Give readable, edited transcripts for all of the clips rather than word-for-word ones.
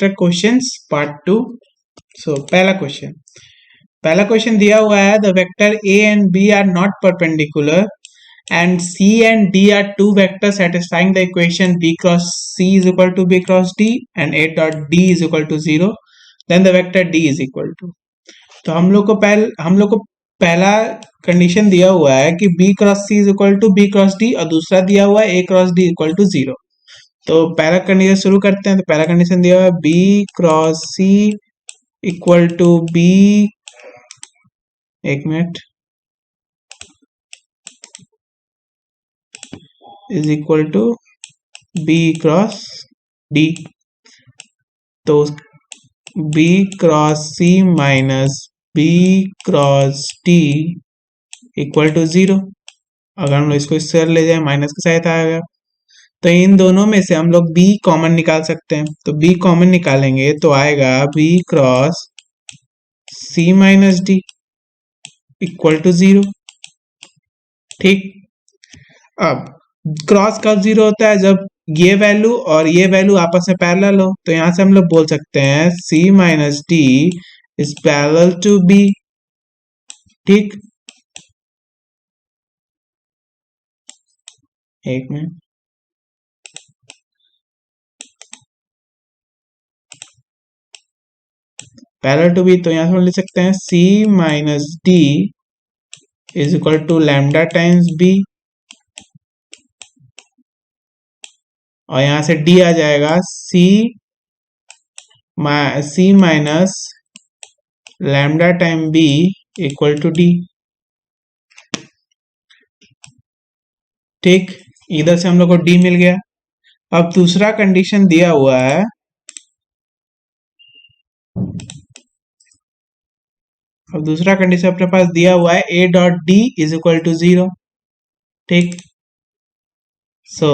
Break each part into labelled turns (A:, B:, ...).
A: Vector questions part 2। सो पहला question दिया हुआ है, the vector a and b are not perpendicular and c and d are two vectors satisfying the equation b cross c is equal to b cross d and a dot d is equal to 0, then the vector d is equal to। तो हम लोग को पहला condition दिया हुआ है कि b cross c is equal to b cross d और दूसरा दिया हुआ है a cross d equal to 0। तो पहला कंडीशन शुरू करते हैं। तो पहला कंडीशन दिया हुआ है b cross c equal to b, एक minute, is equal to b cross d। तो b cross c minus b cross d equal to 0। अगर हम लोग इसको इससे ले जाए माइनस के साथ आएगा, तो इन दोनों में से हम लोग b कॉमन निकाल सकते हैं। तो b कॉमन निकालेंगे तो आएगा b cross c minus d equal to 0। ठीक, अब क्रॉस कब 0 होता है? जब ये वैल्यू और ये वैल्यू आपस में पैरेलल हो। तो यहां से हम लोग बोल सकते हैं c minus d is parallel to b। ठीक, एक मिनट, पैरेलल टू बी। तो यहां से हम लिख सकते हैं c minus d is equal to lambda times b, और यहां से d आ जाएगा c minus lambda time b equal to d। ठीक, इधर से हम लोग को d मिल गया। अब दूसरा कंडीशन दिया हुआ है, अब दूसरा कंडीशन अपने पास दिया हुआ है a dot d is equal to 0। ठीक, सो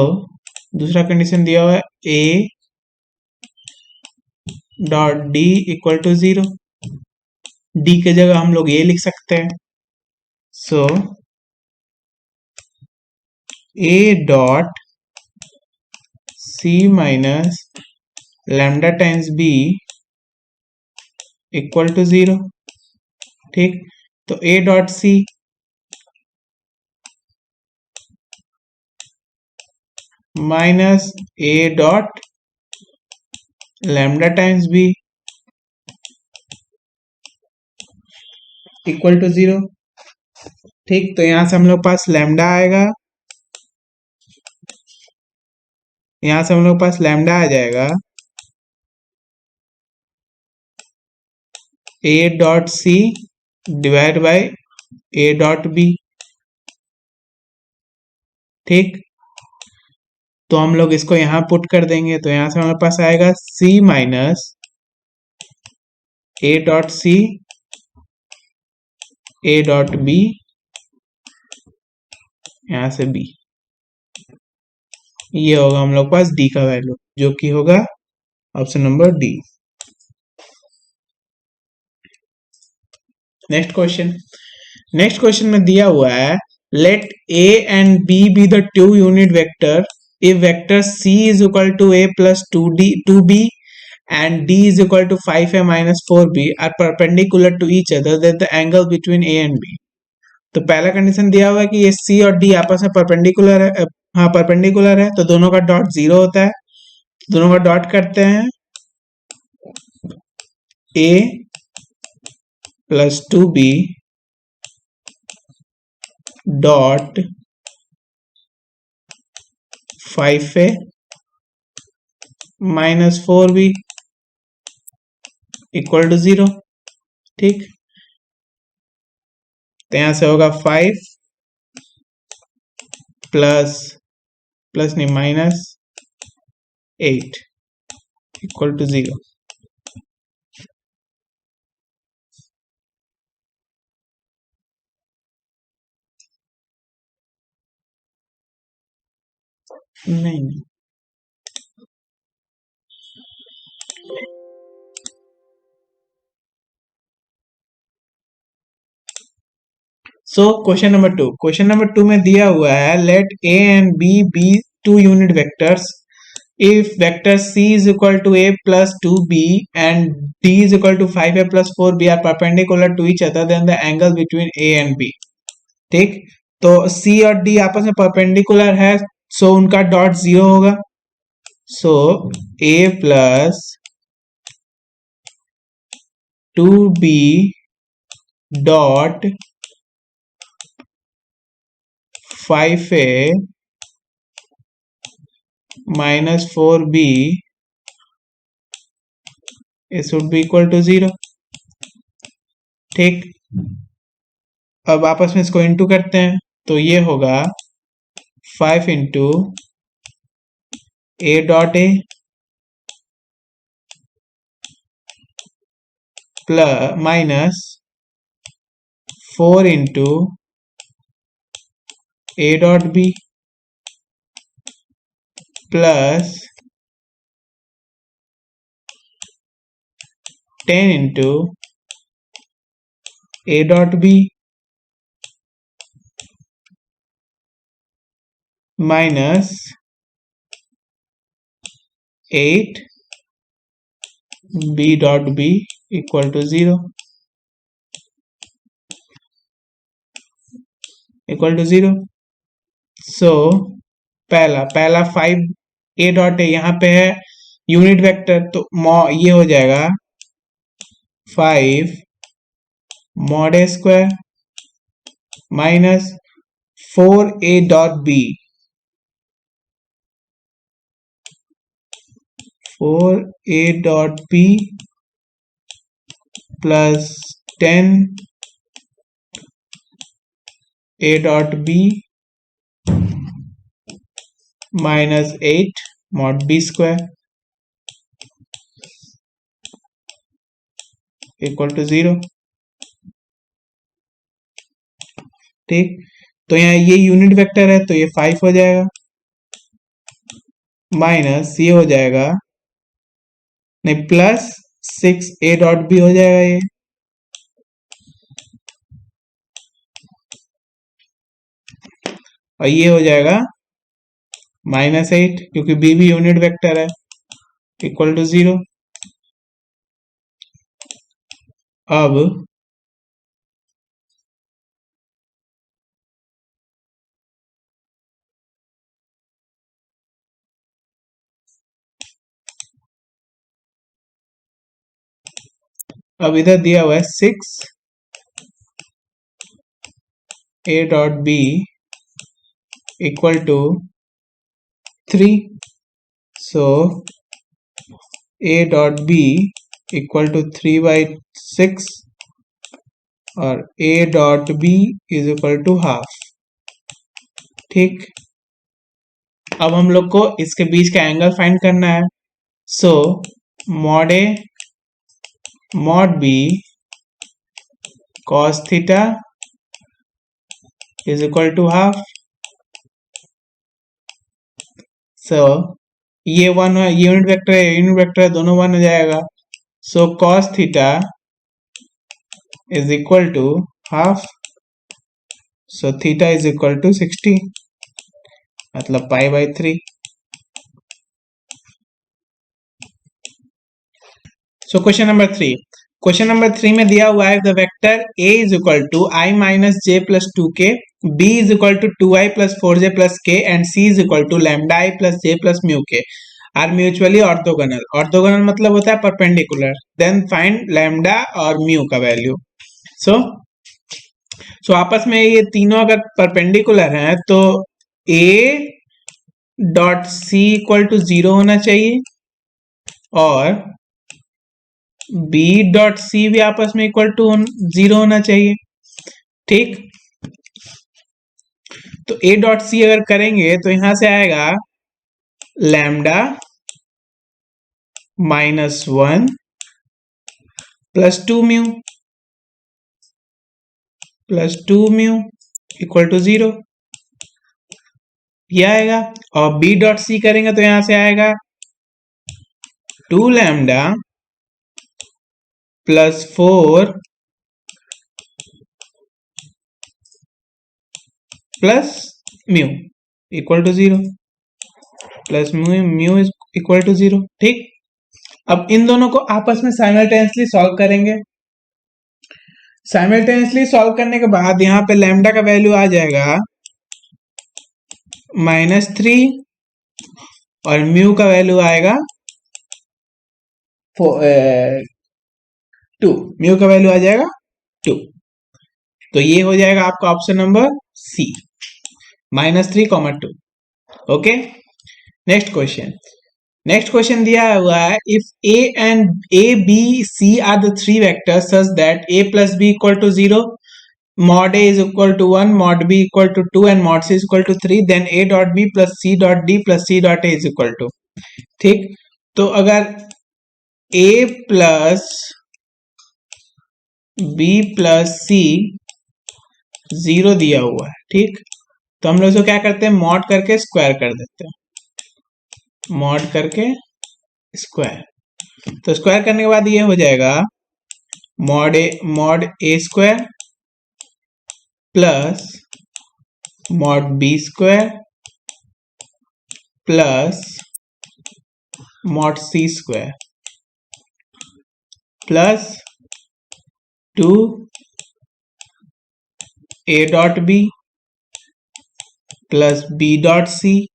A: दूसरा कंडीशन दिया हुआ है a dot d equal to 0। d के जगह हम लोग a लिख सकते हैं। So a dot c minus lambda times b equal to 0। ठीक, तो a dot c minus a dot lambda times b equal to 0। ठीक, तो यहां से हम लोग पास लैम्डा आएगा, यहां से हम लोग पास लैम्डा आ जाएगा a dot c divide by a dot b। ठीक, तो हम लोग इसको यहां पुट कर देंगे। तो यहां से हमारे पास आएगा c minus a dot c a dot b, यहां से b। ये होगा हम लोग पास d का वैल्यू, जो कि होगा option number D. Next question में दिया हुआ है, let a and b be the two unit vector if vector c is equal to a plus 2b and d is equal to 5a minus 4b are perpendicular to each other, then the angle between a and b। तो पहला condition दिया हुआ है कि ये c और d आपस में परपेंडिकुलर है। हाँ, परपेंडिकुलर है, तो दोनों का डॉट 0 होता है। दोनों का डॉट करते हैं, a plus 2b dot 5a minus 4b equal to 0। ठीक, तो यहां से होगा 5 प्लस नहीं माइनस 8 इक्वल टू 0। नहीं, सो क्वेश्चन नंबर 2 में दिया हुआ है, let a and b be two unit vectors if vector c is equal to a plus 2b and d is equal to 5a plus 4b are perpendicular to each other, then the angle between a and b. ठीक, तो c और d आपस में perpendicular है, सो उनका dot zero होगा. सो a plus 2b dot 5a minus 4b it should be equal to 0. ठीक, अब आपस में इसको इंटू करते हैं, तो ये होगा 5 into a dot a plus minus 4 into a dot b plus 10 into a dot b minus 8 b dot b equal to 0 equal to 0. So पहला 5 a डॉट a यहाँ पे है यूनिट वेक्टर, तो ये हो जाएगा 5 mod a square minus 4a dot b 4a dot b plus 10 a dot b minus 8 mod b square equal to 0. ठीक, तो यहाँ ये यूनिट वेक्टर है, तो ये 5 हो जाएगा माइनस ये हो जाएगा नहीं प्लस 6 a डॉट b हो जाएगा ये, और ये हो जाएगा माइनस 8 क्योंकि b भी यूनिट वेक्टर है इक्वल टू 0. अब इधर दिया हुआ है 6 a dot b equal to 3. So a dot b equal to 3/6 और a dot b is equal to half. ठीक, अब हम लोग को इसके बीच का एंगल फाइंड करना है. So mod a mod b cos theta is equal to half. So ये 1 है, यूनिट वेक्टर है, यूनिट वेक्टर है, दोनों 1 हो जाएगा. So cos theta is equal to half. So theta is equal to 60 मतलब π/3. सो क्वेश्चन नंबर 3 में दिया हुआ है the vector a is equal to i minus j plus 2k, b is equal to 2i plus 4j plus k and c is equal to lambda i plus j plus mu k are mutually orthogonal. Orthogonal मतलब होता है perpendicular. Then find lambda और mu का value. So आपस में ये तीनों अगर परपेंडिकुलर हैं तो a dot c equal to 0 होना चाहिए और b डॉट c भी आपस में इक्वल टू 0 होना चाहिए. ठीक, तो a डॉट c अगर करेंगे तो यहां से आएगा lambda -1 plus 2 mu equal to 0 ये आएगा. और b डॉट c करेंगे तो यहां से आएगा 2 lambda plus 4 plus mu equal to 0. Plus mu is equal to 0। ठीक, अब इन दोनों को आपस में साइमल्टेनियसली सॉल्व करेंगे। साइमल्टेनियसली सॉल्व करने के बाद यहाँ पे लैम्डा का वैल्यू आ जाएगा -3 और म्यू का वैल्यू आएगा 2। म्यू का वैल्यू आ जाएगा 2। तो ये हो जाएगा आपका option number C, -3, 2। Okay, next question. Next question दिया हुआ है, if a b c are the three vectors such that a plus b equal to 0, mod a is equal to 1, mod b equal to 2 and mod c is equal to 3, then a dot b plus c dot d plus c dot a is equal to। ठीक, तो अगर a plus b plus c 0 दिया हुआ है, ठीक, तो हम लोग इसको क्या करते हैं, मॉड करके स्क्वायर कर देते हैं, मॉड करके स्क्वायर। तो स्क्वायर करने के बाद ये हो जाएगा mod a square plus mod b square plus mod c square plus 2 a dot b plus b dot c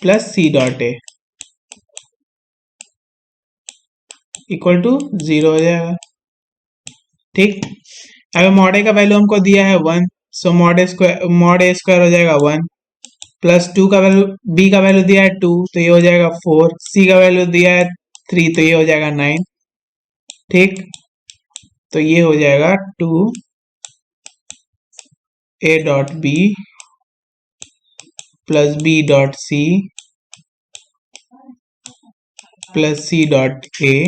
A: plus c dot a equal to 0 हो जाएगा। ठीक, अगर मॉड ए का वैल्यू हमको दिया है 1, सो मॉड ए स्क्वायर हो जाएगा 1 प्लस 2 का वैल्यू, बी का वैल्यू दिया है 2 तो ये हो जाएगा 4, सी का वैल्यू दिया है 3 तो ये हो जाएगा 9। ठीक, तो ये हो जाएगा 2 a dot b plus b dot c plus c dot a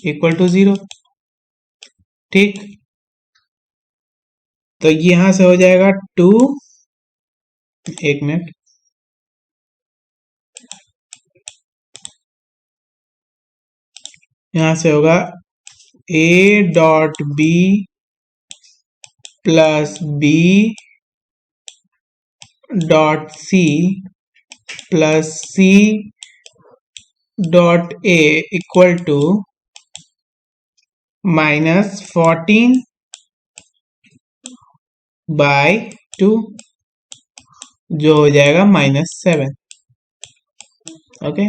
A: equal to 0। ठीक, तो यहां से हो जाएगा 2, एक मिनट, यहां से होगा a dot b plus b dot c plus c dot a equal to -14/2 जो हो जाएगा -7। ओके,